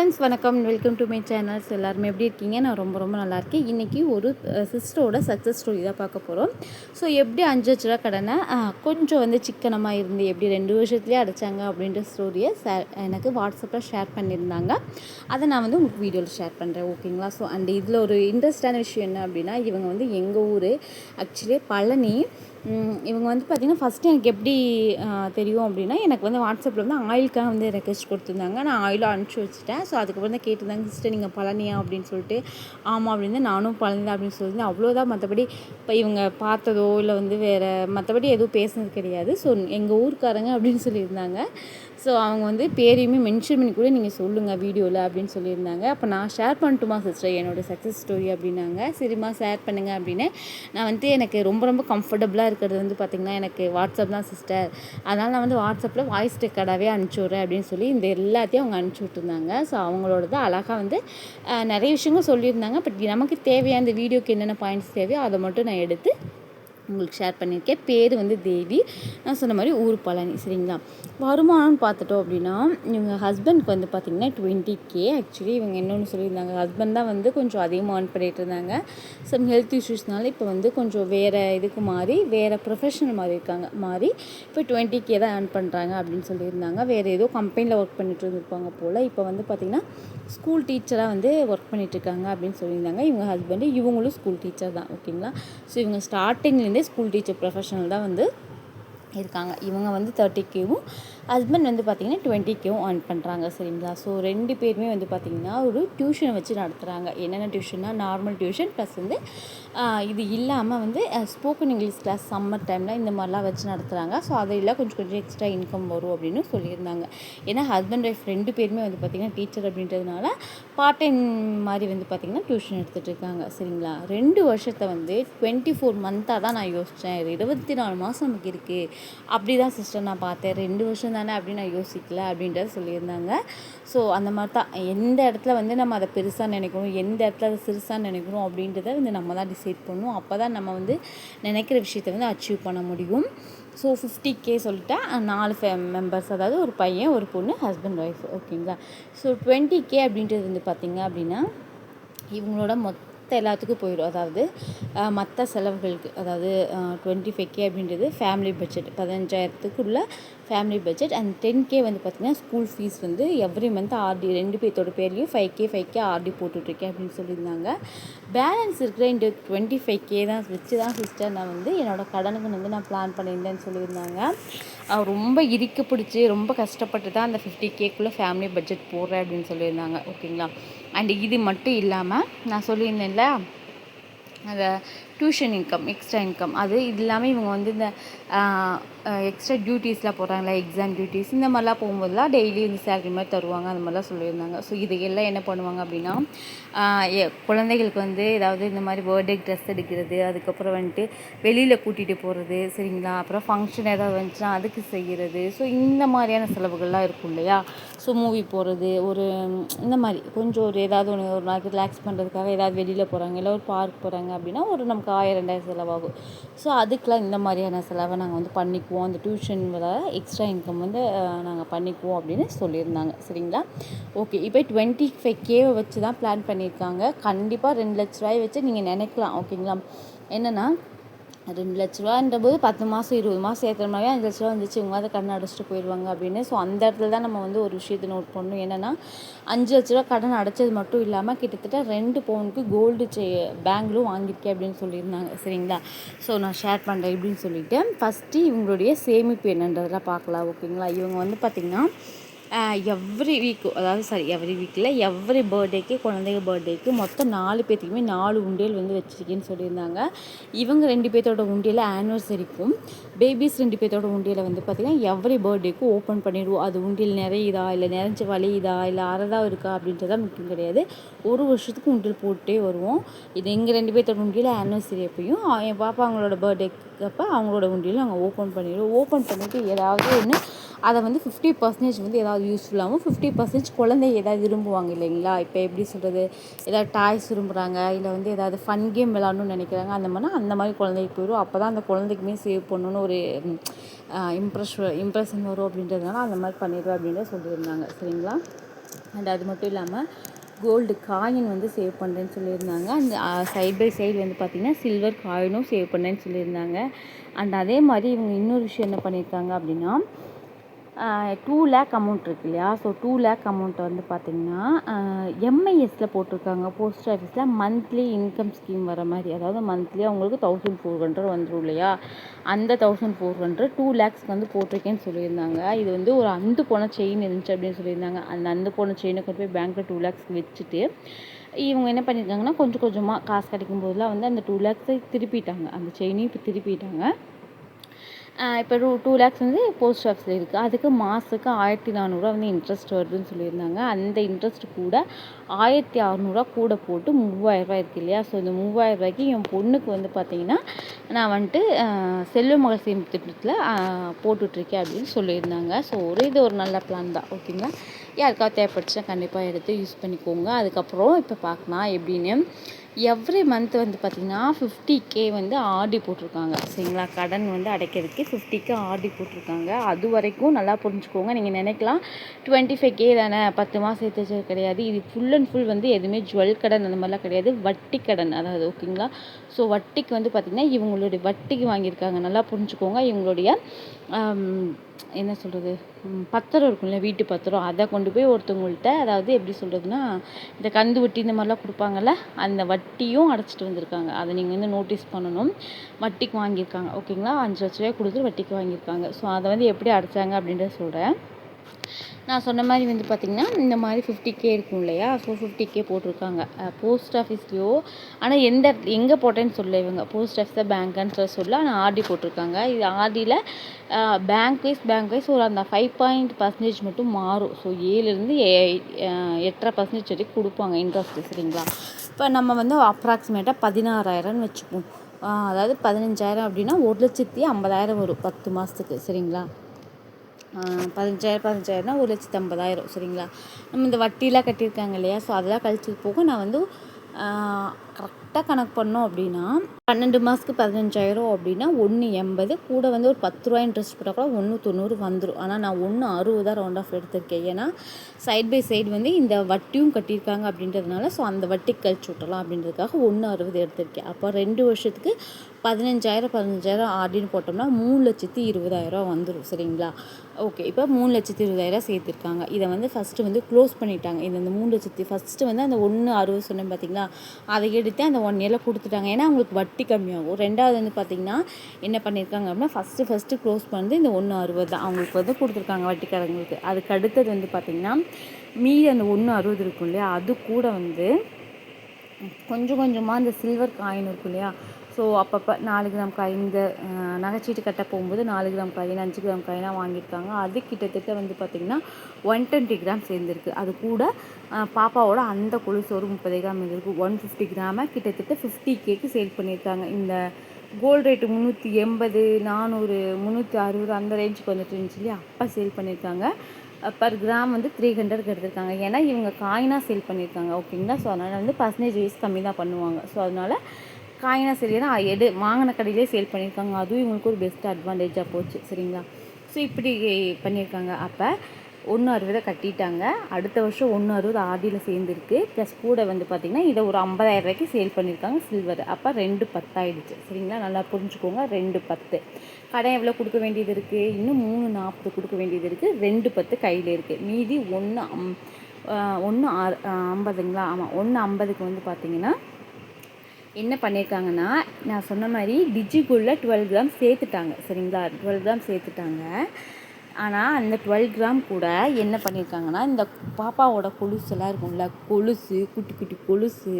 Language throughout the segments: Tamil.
ஃப்ரெண்ட்ஸ் வணக்கம், வெல்கம் டு மை சேனல்ஸ். எல்லாருமே எப்படி இருக்கீங்க? நான் ரொம்ப நல்லா இருக்கேன். இன்றைக்கி ஒரு சிஸ்டரோட சக்ஸஸ் ஸ்டோரி தான் பார்க்க போகிறோம். ஸோ எப்படி 5 லட்ச ரூபா கடனை கொஞ்சம் சிக்கனமாக இருந்து எப்படி 2 வருஷத்துலேயே அடைச்சாங்க அப்படின்ற ஸ்டோரியை எனக்கு வாட்ஸ்அப்பில் ஷேர் பண்ணியிருந்தாங்க. அதை நான் உங்களுக்கு வீடியோவில் ஷேர் பண்ணுறேன், ஓகேங்களா? ஸோ அண்ட் இதில் ஒரு இன்ட்ரெஸ்டான விஷயம் என்ன அப்படின்னா, இவங்க எங்கள் ஊர் ஆக்சுவலி பழனி. இவங்க பார்த்திங்கன்னா ஃபஸ்ட்டு எனக்கு எப்படி தெரியும் அப்படின்னா, எனக்கு வாட்ஸ்அப்பில் ஆயிலுக்காக ரெக்வெஸ்ட் கொடுத்துருந்தாங்க. நான் ஆயிலும் அனுப்பிச்சி வச்சுட்டேன். ஸோ அதுக்கப்புறம் தான் கேட்டிருந்தாங்க, சிஸ்டர் நீங்கள் பழனியா அப்படின்னு சொல்லிட்டு. ஆமாம் அப்படின்னு, நானும் பழனி தான் அப்படின்னு சொல்லியிருந்தேன். அவ்வளோதான், மற்றபடி இப்போ இவங்க பார்த்ததோ இல்லை வேறு மற்றபடி எதுவும் பேசுனது கிடையாது. ஸோ எங்கள் ஊருக்காரங்க அப்படின்னு சொல்லியிருந்தாங்க. ஸோ அவங்க பேரையுமே மென்ஷன் பண்ணி கூட நீங்கள் சொல்லுங்கள் வீடியோவில் அப்படின்னு சொல்லியிருந்தாங்க. அப்போ நான் ஷேர் பண்ணட்டுமா சிஸ்டர் என்னோடய சக்ஸஸ் ஸ்டோரி அப்படின்னாங்க. சரிம்மா ஷேர் பண்ணுங்கள் அப்படின்னு. நான் எனக்கு ரொம்ப கம்ஃபர்டபுளாக இருக்கிறது பார்த்திங்கன்னா எனக்கு வாட்ஸ்அப் தான் சிஸ்டர். அதனால் நான் வாட்ஸ்அப்பில் வாய்ஸ் ரெக்கார்டாகவே அனுப்பிச்சி விட்றேன் அப்படின்னு சொல்லி இந்த எல்லாத்தையும் அவங்க அனுப்பிச்சி விட்டுருந்தாங்க. ஸோ அவங்களோடது அழகாக நிறைய விஷயங்கள் சொல்லியிருந்தாங்க. பட் நமக்கு தேவையான இந்த வீடியோக்கு என்னென்ன பாயிண்ட்ஸ் தேவையோ அதை மட்டும் நான் எடுத்து உங்களுக்கு ஷேர் பண்ணியிருக்கேன். பேர் தேவி. நான் சொன்ன மாதிரி ஊர் பழனி, சரிங்களா? வருமானம்னு பார்த்துட்டோம் அப்படின்னா, இவங்க ஹஸ்பண்ட்க்கு பார்த்திங்கன்னா 20K. ஆக்சுவலி இவங்க இன்னொன்று சொல்லியிருந்தாங்க, ஹஸ்பண்ட் தான் கொஞ்சம் அதிகமாக ஏர்ன் பண்ணிகிட்டு இருந்தாங்க. சம் ஹெல்த் இஷ்யூஸ்னால இப்போ கொஞ்சம் வேறு இதுக்கு மாறி வேறு ப்ரொஃபஷனல் மாதிரி இருக்காங்க. மாறி இப்போ 20K தான் ஏர்ன் பண்ணுறாங்க அப்படின்னு சொல்லியிருந்தாங்க. வேறு ஏதோ கம்பெனியில் ஒர்க் பண்ணிட்டு இருந்திருப்பாங்க போல். இப்போ பார்த்திங்கன்னா ஸ்கூல் டீச்சராக ஒர்க் பண்ணிகிட்ருக்காங்க அப்படின்னு சொல்லியிருந்தாங்க. இவங்க ஹஸ்பண்டு, இவங்களும் ஸ்கூல் டீச்சர் தான், ஓகேங்களா? ஸோ இவங்க ஸ்டார்டிங்லேருந்தே ஸ்கூல் டீச்சர் ப்ரொஃபஷனல் தான் இருக்காங்க. இவங்க 30Kவும் ஹஸ்பண்ட் பார்த்திங்கன்னா 20Kவும் ஏர்ன் பண்ணுறாங்க, சரிங்களா? ஸோ 2 பேருமே பார்த்திங்கன்னா ஒரு டியூஷன் வச்சு நடத்துகிறாங்க. என்னென்ன டியூஷன்னா, நார்மல் டியூஷன் ப்ளஸ் இது இல்லாமல் ஸ்போக்கன் இங்கிலீஷ் கிளாஸ் சம்மர் டைமில் இந்த மாதிரிலாம் வச்சு நடத்துகிறாங்க. ஸோ அதில் கொஞ்சம் எக்ஸ்ட்ரா இன்கம் வரும் அப்படின்னு சொல்லியிருந்தாங்க. ஏன்னா ஹஸ்பண்ட் ஒய்ஃப் 2 பேருமே பார்த்திங்கன்னா டீச்சர் அப்படின்றதுனால பார்ட் டைம் மாதிரி பார்த்திங்கன்னா டியூஷன் எடுத்துகிட்டு இருக்காங்க, சரிங்களா? 2 வருஷத்தை 24 மந்த்தாக தான் நான் யோசித்தேன். 24 மாதம் நமக்கு இருக்குது அப்படி தான் சிஸ்டர் நான் பார்த்தேன். 2 வருஷம் தானே அப்படின்னு நான் யோசிக்கல அப்படின்றத சொல்லியிருந்தாங்க. ஸோ அந்த மாதிரி தான் எந்த இடத்துல நம்ம அதை பெருசாக நினைக்கணும், எந்த இடத்துல அதை சிறுசாக நினைக்கணும் அப்படின்றத நம்ம தான் டிசைட் பண்ணணும். அப்போ தான் நம்ம நினைக்கிற விஷயத்தை அச்சீவ் பண்ண முடியும். ஸோ 50K சொல்லிட்டா 4 மெம்பர்ஸ், அதாவது ஒரு பையன் ஒரு பொண்ணு, ஹஸ்பண்ட் ஒய்ஃப், ஓகேங்களா? ஸோ 20K அப்படின்றது பார்த்திங்க அப்படின்னா இவங்களோட எல்லாத்துக்கும் போயிடும். அதாவது மற்ற செலவுகளுக்கு, அதாவது 25K அப்படின்றது ஃபேமிலி பட்ஜெட், 15,000க்குள்ள ஃபேமிலி பட்ஜெட். அண்ட் 10K பார்த்திங்கன்னா school fees every month RD 2 பேர்த்தோட பேர்லேயும் 5K ஆர்டி போட்டுட்ருக்கேன் அப்படின்னு சொல்லியிருந்தாங்க. பேலன்ஸ் இருக்கிற இந்த 25K தான் வச்சு தான் சிஸ்டர் நான் என்னோடய கடனுக்கு நான் பிளான் பண்ணியிருந்தேன்னு சொல்லியிருந்தாங்க. ரொம்ப இறுக்கி பிடிச்சி ரொம்ப கஷ்டப்பட்டு தான் அந்த 50Kக்குள்ளே ஃபேமிலி பட்ஜெட் போடுறேன் அப்படின்னு சொல்லியிருந்தாங்க, ஓகேங்களா? அண்ட் இது மட்டும் இல்லாமல் நான் சொல்லியிருந்தேன்ல அந்த டியூஷன் இன்கம், எக்ஸ்ட்ரா இன்கம், அது இல்லாமல் இவங்க இந்த எக்ஸ்ட்ரா டியூட்டிஸ்லாம் போடுறாங்களா, எக்ஸாம் டியூட்டிஸ், இந்த மாதிரிலாம் போகும்போதுலாம் டெய்லி சேலரி மாதிரி தருவாங்க, அந்த மாதிரிலாம் சொல்லியிருந்தாங்க. ஸோ இதையெல்லாம் என்ன பண்ணுவாங்க அப்படின்னா, குழந்தைகளுக்கு ஏதாவது இந்த மாதிரி பர்த்டே ட்ரெஸ் எடுக்கிறது, அதுக்கப்புறம் வெளியில் கூட்டிகிட்டு போகிறது, சரிங்களா? அப்புறம் ஃபங்க்ஷன் ஏதாவது வந்துச்சுன்னா அதுக்கு செய்கிறது. ஸோ இந்த மாதிரியான செலவுகள்லாம் இருக்கும் இல்லையா? ஸோ மூவி போகிறது, ஒரு இந்த மாதிரி கொஞ்சம் ஏதாவது ஒரு நாளைக்கு ரிலாக்ஸ் பண்ணுறதுக்காக ஏதாவது வெளியில் போகிறாங்க, இல்லை ஒரு பார்க் போகிறாங்க அப்படின்னா நமக்கு 1000-2000 செலவாகும். ஸோ அதுக்கெலாம் இந்த மாதிரியான செலவை நாங்கள் பண்ணிக்குவோம். அந்த டியூஷன் எக்ஸ்ட்ரா இன்கம் நாங்கள் பண்ணிக்குவோம் அப்படின்னு சொல்லியிருந்தாங்க, சரிங்களா? ஓகே, இப்போ 25K வச்சு தான் பிளான் பண்ணியிருக்காங்க. கண்டிப்பாக 2 லட்ச ரூபாய் வச்சு நீங்கள் நினைக்கலாம், ஓகேங்களா? என்னென்னா 2 லட்ச ரூபான்ற போது 10 மாதம் 20 மாதம் ஏற்றுறமாவே 5 லட்ச ரூபா வந்துச்சு, இவங்க அதை கடன் அடைச்சிட்டு போயிடுவாங்க அப்படின்னு. ஸோ அந்த இடத்துல தான் நம்ம ஒரு விஷயத்தை நோட் பண்ணணும். என்னென்னா 5 லட்ச ரூபா கடன் அடைச்சது மட்டும் இல்லாமல் கிட்டத்தட்ட 2 பவுனுக்கு கோல்டு பேங்கிலும் வாங்கியிருக்கேன் அப்படின்னு சொல்லியிருந்தாங்க, சரிங்களா? ஸோ நான் ஷேர் பண்ணுறேன் இப்படின்னு சொல்லிவிட்டு ஃபஸ்ட்டு இவங்களுடைய சேமிப்பு என்னன்றதெல்லாம் பார்க்கலாம், ஓகேங்களா? இவங்க பார்த்திங்கன்னா எவ்ரி பர்த்டேக்கு, குழந்தைங்க பர்த்டேக்கு மொத்தம் 4 பேர்த்துக்குமே 4 உண்டியல் வச்சுருக்கேன்னு சொல்லியிருந்தாங்க. இவங்க 2 பேர்த்தோட உண்டியலை ஆனிவர்சரிக்கும், பேபிஸ் 2 பேர்த்தோட உண்டியலை பார்த்திங்கன்னா எவ்ரி பர்த்டேக்கும் ஓப்பன் பண்ணிடுவோம். அது உண்டியல் நிறையுதா, இல்லை நிறைஞ்ச வலியுதா, இல்லை அறதான் இருக்கா அப்படின்றதான் முக்கியம் கிடையாது. ஒரு வருஷத்துக்கு உண்டியல் போட்டே வருவோம். இது எங்கள் 2 பேர்த்தோட உண்டியல் ஆனிவர்சரி அப்பையும் என் பாப்பா அவங்களோட பர்த்டேக்கு அப்போ அவங்களோட உண்டியலும் நாங்கள் ஓப்பன் பண்ணிடுவோம். ஓப்பன் பண்ணிவிட்டு ஏதாவது ஒன்று அதை 50% ஏதாவது யூஸ்ஃபுல்லாகவும், 50% குழந்தை ஏதாவது விரும்புவாங்க இல்லைங்களா? இப்போ எப்படி சொல்கிறது, ஏதாவது டாய்ஸ் விரும்புகிறாங்க, இல்லை ஏதாவது ஃபன் கேம் விளாடணும்னு நினைக்கிறாங்க, அந்த மாதிரி குழந்தைக்கு போயிடும். அப்போ தான் அந்த குழந்தைக்குமே சேவ் பண்ணணுன்னு ஒரு இம்ப்ரெஷன் வரும் அப்படின்றதுனால அந்த மாதிரி பண்ணிடுவேன் அப்படின்றத சொல்லியிருந்தாங்க, சரிங்களா? அண்ட் அது மட்டும் இல்லாமல் கோல்டு காயின் வந்து சேவ் பண்ணுறேன்னு சொல்லியிருந்தாங்க. அந்த சைட் பை சைடு வந்து பார்த்திங்கன்னா சில்வர் காயினும் சேவ் பண்ணேன்னு சொல்லியிருந்தாங்க. அண்ட் அதே மாதிரி இவங்க இன்னொரு விஷயம் என்ன பண்ணியிருக்காங்க அப்படின்னா 2 லேக் அமௌண்ட் இருக்கு இல்லையா, ஸோ 2 லேக் அமௌண்ட்டை வந்து பார்த்திங்கன்னா எம்ஐஎஸில் போட்டிருக்காங்க. போஸ்ட் ஆஃபீஸில் மந்த்லி இன்கம் ஸ்கீம் வர மாதிரி, அதாவது மந்த்லி அவங்களுக்கு 1400 வந்துடும் இல்லையா, அந்த 1400 2 லேக்ஸ்க்கு வந்து போட்டிருக்கேன்னு சொல்லியிருந்தாங்க. இது வந்து ஒரு அந்து போன செயின் இருந்துச்சு அப்படின்னு சொல்லியிருந்தாங்க. அந்த அந்து போன செயினை கொண்டு போய் பேங்க்கில் 2 லேக்ஸ்க்கு வச்சுட்டு இவங்க என்ன பண்ணியிருக்காங்கன்னா கொஞ்சம் கொஞ்சமாக காசு கிடைக்கும் போதெல்லாம் வந்து அந்த 2 லேக்ஸை திருப்பிட்டாங்க. அந்த செயினையும் இப்போ திருப்பிட்டாங்க. இப்போ 2 லேக்ஸ் வந்து போஸ்ட் ஆஃபீஸில் இருக்குது. அதுக்கு மாதத்துக்கு 1400 வந்து இன்ட்ரெஸ்ட் வருதுன்னு சொல்லியிருந்தாங்க. அந்த இன்ட்ரெஸ்ட் கூட 1600 கூட போட்டு 3000 இருக்குது இல்லையா, ஸோ இந்த 3000 என் பொண்ணுக்கு வந்து பார்த்திங்கன்னா நான் வந்துட்டு செல்வ மகள் சேமிப்பு திட்டத்தில் போட்டுட்ருக்கேன் அப்படின்னு சொல்லியிருந்தாங்க. ஸோ இது ஒரு நல்ல பிளான் தான். ஓகேங்களா, யாருக்காவது தேவைப்பட்டுச்சுன்னா கண்டிப்பாக எடுத்து யூஸ் பண்ணிக்கோங்க. அதுக்கப்புறம் இப்போ பார்க்கலாம் எப்படின்னு. எவ்ரி மந்த் வந்து பார்த்திங்கன்னா 50K வந்து ஆர்டி போட்டிருக்காங்க. சரிங்களா, கடன் வந்து அடைக்கிறதுக்கு 50K ஆர்டி போட்டிருக்காங்க. அது வரைக்கும் நல்லா புரிஞ்சுக்கோங்க. நீங்கள் நினைக்கலாம் 25K தானே 10 மாதம் சேர்த்து வச்சது கிடையாது. இது ஃபுல் அண்ட் ஃபுல் வந்து எதுவுமே ஜுவல் கடன் அந்த மாதிரிலாம் கிடையாது, வட்டி கடன். அதாவது ஓகேங்களா, ஸோ வட்டிக்கு வந்து பார்த்திங்கன்னா இவங்களுடைய வட்டிக்கு வாங்கியிருக்காங்க. நல்லா புரிஞ்சுக்கோங்க. இவங்களுடைய என்ன சொல்கிறது, பத்திரம் இருக்கும்ல, வீட்டு பத்திரம், அதை கொண்டு போய் ஒருத்தவங்கள்ட்ட, அதாவது எப்படி சொல்கிறதுனா இந்த கந்து வட்டி இந்த மாதிரிலாம் கொடுப்பாங்கல்ல, அந்த வட்டியும் அடைச்சிட்டு வந்திருக்காங்க. அதை நீங்கள் வந்து நோட்டீஸ் பண்ணணும். வட்டிக்கு வாங்கியிருக்காங்க. ஓகேங்களா, 5 லட்ச ரூபாய் கொடுத்து வட்டிக்கு வாங்கியிருக்காங்க. ஸோ அதை வந்து எப்படி அடைச்சாங்க அப்படின்றத சொல்கிறேன். நான் சொன்ன மாதிரி வந்து பார்த்திங்கன்னா இந்த மாதிரி 50K இருக்கும் இல்லையா, ஸோ 50K போட்டிருக்காங்க போஸ்ட் ஆஃபீஸ்லையோ. ஆனால் எங்கே போட்டேன்னு சொல்ல இவங்க, போஸ்ட் ஆஃபீஸாக பேங்க்குன்னு சொல்ல, ஆனால் ஆர்டி போட்டிருக்காங்க. இது ஆர்டியில் பேங்க் வைஸ் ஒரு அந்த 5% மட்டும் மாறும். ஸோ 7லேருந்து 8.5% வரைக்கும் கொடுப்பாங்க இன்ட்ரெஸ்ட்டு. சரிங்களா, இப்போ நம்ம வந்து அப்ராக்சிமேட்டாக 16,000 வச்சுப்போம். அதாவது 15,000 அப்படின்னா 1,50,000 வரும் 10 மாதத்துக்கு. சரிங்களா, 15,000 1,50,000. சரிங்களா, நம்ம இந்த வட்டிலாம் கட்டியிருக்காங்க இல்லையா, ஸோ அதெல்லாம் கழிச்சு போக நான் வந்து கரெக்டாக கணக்கு பண்ணோம் அப்படின்னா 12 மாதத்துக்கு 15,000 அப்படின்னா 1,80 கூட வந்து ஒரு 10 ரூபா இன்ட்ரெஸ்ட் போட்டால் கூட 1,90 வந்துடும். ஆனால் நான் 1,60 தான் ரவுண்ட் ஆஃப் எடுத்திருக்கேன். ஏன்னா சைட் பை சைடு வந்து இந்த வட்டியும் கட்டியிருக்காங்க அப்படின்றதுனால, ஸோ அந்த வட்டி கழிச்சு விட்டலாம் அப்படின்றதுக்காக 1,60 எடுத்திருக்கேன். அப்போ 2 வருஷத்துக்கு 15,000 ஆர்டின்னு போட்டோம்னா 3,20,000 வந்துடும். சரிங்களா, ஓகே. இப்போ 3,20,000 சேர்த்துருக்காங்க. இதை வந்து ஃபஸ்ட்டு வந்து க்ளோஸ் பண்ணிட்டாங்க. இந்த 3 லட்சத்தி ஃபஸ்ட்டு வந்து அந்த 1,60 சொன்னேன் பார்த்தீங்களா, அதை எடுத்து அந்த 1 இயரில் கொடுத்துட்டாங்க. ஏன்னா அவங்களுக்கு வட்டி கம்மியாகும். ரெண்டாவது வந்து பார்த்திங்கன்னா என்ன பண்ணியிருக்காங்க அப்படின்னா ஃபஸ்ட்டு க்ளோஸ் பண்ணது இந்த 1,60 தான் அவங்களுக்கு வந்து கொடுத்துருக்காங்க வட்டிக்காரங்களுக்கு. அதுக்கு அடுத்தது வந்து பார்த்திங்கன்னா மீதி அந்த 1,60 இருக்கும் இல்லையா, அது கூட வந்து கொஞ்சம் கொஞ்சமாக இந்த சில்வர் காயின் இருக்கும் இல்லையா, ஸோ அப்பப்போ 4 கிராம் காயின், இந்த நகைச்சீட்டு கட்ட போகும்போது 4 கிராம் காயின் 5 கிராம் காயினாக வாங்கியிருக்காங்க. அது கிட்டத்தட்ட வந்து பார்த்திங்கன்னா 120 கிராம் சேர்ந்துருக்கு. அது கூட பாப்பாவோட அந்த கொலுசு ஒரு 30 கிராம் இருந்திருக்கு. 150 கிராமை கிட்டத்தட்ட 50Kக்கு சேல் பண்ணியிருக்காங்க. இந்த கோல்டு ரேட்டு 380 400 360 அந்த ரேஞ்சுக்கு வந்துட்டு இருந்துச்சு இல்லையா, அப்போ சேல் பண்ணியிருக்காங்க. பர் கிராம் வந்து 300க்கு எடுத்திருக்காங்க. ஏன்னா இவங்க காயினாக சேல் பண்ணியிருக்காங்க. ஓகேங்களா, ஸோ அதனால் வந்து % கம்மி தான் பண்ணுவாங்க. ஸோ அதனால் காயினாக சேல் வாங்கின கடையிலே சேல் பண்ணியிருக்காங்க. அதுவும் இவங்களுக்கு ஒரு பெஸ்ட் அட்வான்டேஜாக போச்சு. சரிங்களா, ஸோ இப்படி பண்ணியிருக்காங்க. அப்போ 1,60 கட்டிட்டாங்க. அடுத்த வருஷம் 1,60 ஆர்டியில் சேர்ந்துருக்கு. ப்ளஸ் கூட வந்து பார்த்திங்கன்னா இதை ஒரு 50,000 சேல் பண்ணியிருக்காங்க சில்வர். அப்போ 2,10 ஆகிடுச்சு. சரிங்களா, நல்லா புரிஞ்சுக்கோங்க. 2,10 கடன் எவ்வளோ கொடுக்க வேண்டியது இருக்குது, இன்னும் 3,40 கொடுக்க வேண்டியது இருக்குது. 2,10 கையில் இருக்குது. மீதி 1,50ங்களா, ஆமாம் 1,50க்கு வந்து பார்த்திங்கன்னா என்ன பண்ணியிருக்காங்கன்னா நான் சொன்ன மாதிரி டிஜிகோல்டில் 12 கிராம் சேர்த்துட்டாங்க. சரிங்களா, 12 கிராம் சேர்த்துட்டாங்க. ஆனால் அந்த 12 கிராம் கூட என்ன பண்ணியிருக்காங்கன்னா இந்த பாப்பாவோட கொலுசெல்லாம் இருக்கும்ல, கொலுசு குட்டி குட்டி கொலுசு,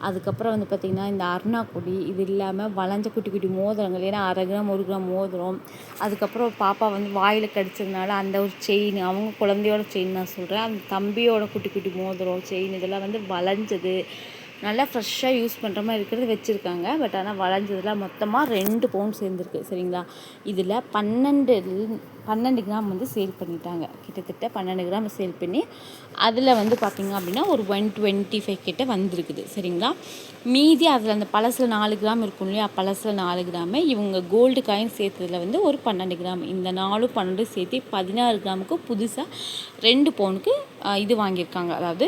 அதுக்கப்புறம் வந்து பார்த்திங்கன்னா இந்த அருணா கொடி, இது இல்லாமல் வளைஞ்ச குட்டி குட்டி மோதிரங்கள், ஏன்னா 1/2 கிராம் 1 கிராம் மோதிரம், அதுக்கப்புறம் பாப்பா வந்து வாயில் கடிச்சதுனால அந்த ஒரு செயின், அவங்க குழந்தையோட செயின் நான் சொல்கிறேன், அந்த தம்பியோட குட்டி குட்டி மோதிரம் செயின், இதெல்லாம் வந்து வளைஞ்சது நல்லா ஃப்ரெஷ்ஷாக யூஸ் பண்ணுற மாதிரி இருக்கிறது வச்சுருக்காங்க. பட் ஆனால் வளைஞ்சதில் மொத்தமாக 2 பவுன் சேர்ந்துருக்கு. சரிங்களா, இதில் 12 கிராம் வந்து சேல் பண்ணிட்டாங்க. கிட்டத்தட்ட 12 கிராம் சேல் பண்ணி அதில் வந்து பார்த்திங்க அப்படின்னா ஒரு 125 கிட்ட வந்திருக்குது. சரிங்களா. மீதி அதில் அந்த பழசில் 4 கிராம் இருக்கும் இல்லையா, பழசில் 4 கிராமு இவங்க கோல்டு காயின் சேர்த்ததில் வந்து ஒரு 12 கிராம், இந்த 4 12 சேர்த்து 16 கிராமுக்கு புதுசாக 2 பவுனுக்கு இது வாங்கியிருக்காங்க, அதாவது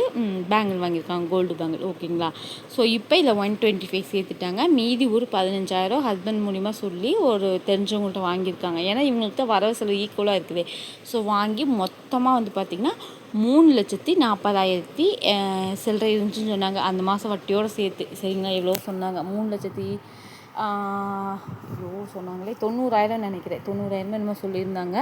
பேங்கிள் வாங்கியிருக்காங்க, கோல்டு பேங்கிள். ஓகேங்களா. ஸோ இப்போ இதில் 125 சேர்த்துட்டாங்க. மீதி ஒரு 15,000 ஹஸ்பண்ட் மூலிமா சொல்லி ஒரு தெரிஞ்சவங்கள்ட்ட வாங்கியிருக்காங்க. ஏன்னா இவங்கள்ட்ட வரவு செலவு ஈக்குவலாக இருக்குது. ஸோ வாங்கி மொத்தமாக வந்து பார்த்திங்கன்னா 3,40,000 சில்லறை இருந்துச்சுன்னு சொன்னாங்க, அந்த மாதம் வட்டியோடு சேர்த்து. சரிங்களா. எவ்வளோ சொன்னாங்க, 3,00,000 எவ்வளோ சொன்னாங்களே, 90,000 நினைக்கிறேன், 90,000 என்னமோ சொல்லியிருந்தாங்க.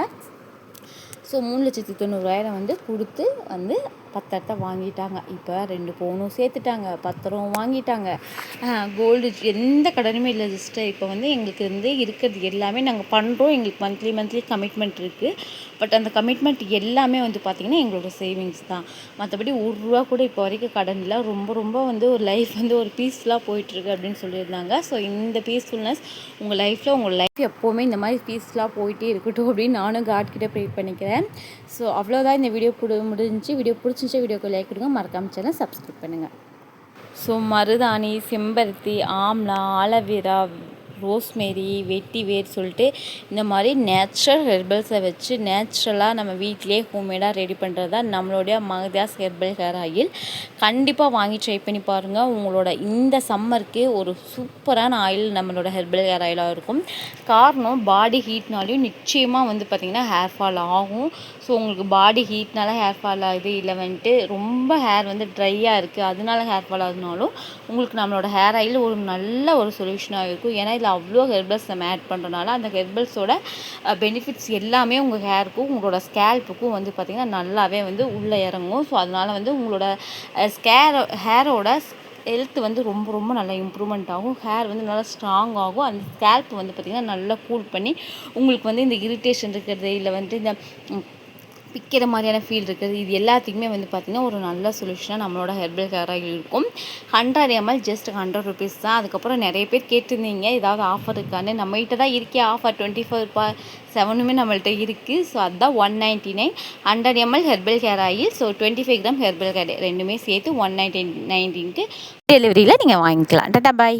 ஸோ 3,90,000 வந்து கொடுத்து வந்து பத்திரத்தை வாங்கிட்டாங்க. இப்போ 2 பவுனும் சேர்த்துட்டாங்க, பத்திரம் வாங்கிட்டாங்க. கோல்டு எந்த கடனுமே இல்லை சிஸ்டர். இப்போ வந்து எங்களுக்கு வந்து இருக்கிறது எல்லாமே நாங்கள் பண்ணுறோம். எங்களுக்கு மந்த்லி கமிட்மெண்ட் இருக்குது. பட் அந்த கமிட்மெண்ட் எல்லாமே வந்து பார்த்திங்கன்னா எங்களோட சேவிங்ஸ் தான். மற்றபடி ஒரு ரூபா கூட இப்போ வரைக்கும் கடன் இல்லை. ரொம்ப வந்து ஒரு லைஃப் வந்து ஒரு பீஸ்ஃபுல்லாக போயிட்டுருக்கு அப்படின்னு சொல்லியிருந்தாங்க. ஸோ இந்த பீஸ்ஃபுல்னஸ் உங்கள் லைஃப் எப்போவுமே இந்த மாதிரி பீஸ்ஃபுல்லாக போயிட்டே இருக்கட்டும் அப்படின்னு நானும் காட்கிட்ட ப்ரே பண்ணிக்கிறேன். ஸோ அவ்வளோதான் இந்த வீடியோ முடிஞ்சு. வீடியோ பிடிச்சிருந்துச்சா வீடியோக்கு லைக் கொடுங்க, மறக்காம சேனல் சப்ஸ்கிரைப் பண்ணுங்கள். ஸோ மருதாணி, செம்பருத்தி, ஆம்லா, ஆலோவேரா, ரோஸ்மேரி, வெட்டிவேர் சொல்லிட்டு இந்த மாதிரி நேச்சுரல் ஹெர்பல்ஸை வச்சு நேச்சுரலாக நம்ம வீட்டிலே ஹோம்மேடாக ரெடி பண்ணுறது தான் நம்மளுடைய மகதாஸ் ஹெர்பல் ஹேர் ஆயில். கண்டிப்பாக வாங்கி ட்ரை பண்ணி பாருங்கள். உங்களோட இந்த சம்மருக்கு ஒரு சூப்பரான ஆயில் நம்மளோட ஹெர்பல் ஹேர் ஆயிலாக இருக்கும். காரணம் பாடி ஹீட்னாலையும் நிச்சயமாக வந்து பார்த்திங்கன்னா ஹேர் ஃபால் ஆகும். ஸோ உங்களுக்கு பாடி ஹீட்னால ஹேர் ஃபால் ஆகுது, இல்லை வந்துட்டு ரொம்ப ஹேர் வந்து ட்ரையாக இருக்குது அதனால ஹேர் ஃபால் ஆகுதுனாலும் உங்களுக்கு நம்மளோட ஹேர் ஆயில் ஒரு நல்ல ஒரு சொல்யூஷனாக இருக்கும். ஏன்னா இதில் அவ்வளோ ஹெர்பல்ஸ் நம்ம ஆட் பண்ணுறதுனால அந்த ஹெர்பல்ஸோட பெனிஃபிட்ஸ் எல்லாமே உங்கள் ஹேருக்கும் உங்களோட ஸ்கேல்ப்புக்கும் வந்து பார்த்திங்கன்னா நல்லாவே வந்து உள்ளே இறங்கும். ஸோ அதனால் வந்து உங்களோட ஹேரோட ஹெல்த் வந்து ரொம்ப நல்லா இம்ப்ரூவ்மெண்ட் ஆகும். ஹேர் வந்து நல்லா ஸ்ட்ராங் ஆகும். அந்த ஸ்கேல்ப் வந்து பார்த்திங்கன்னா நல்லா கூல் பண்ணி உங்களுக்கு வந்து இந்த இரிட்டேஷன் இருக்கிறது, இல்லை வந்து இந்த பிக்கிற மாதிரியான ஃபீல் இருக்குது, இது எல்லாத்துக்குமே வந்து பார்த்திங்கன்னா ஒரு நல்ல சொல்யூஷனாக நம்மளோட ஹெர்பல் ஹேர் ஆயில் இருக்கும். 100 ml ஜஸ்ட் 100 rupees தான். அதுக்கப்புறம் நிறைய பேர் கேட்டிருந்தீங்க ஏதாவது ஆஃபர் இருக்கான்னு. நம்மகிட்ட தான் இருக்கே ஆஃபர் 24/7 நம்மள்ட்ட இருக்குது. ஸோ அதுதான் 199 100 ml herbal hair oil. So 25 gram herbal hair ரெண்டுமே சேர்த்து 199க்கு டெலிவரியில் நீங்கள் வாங்கிக்கலாம். டாடா பாய்.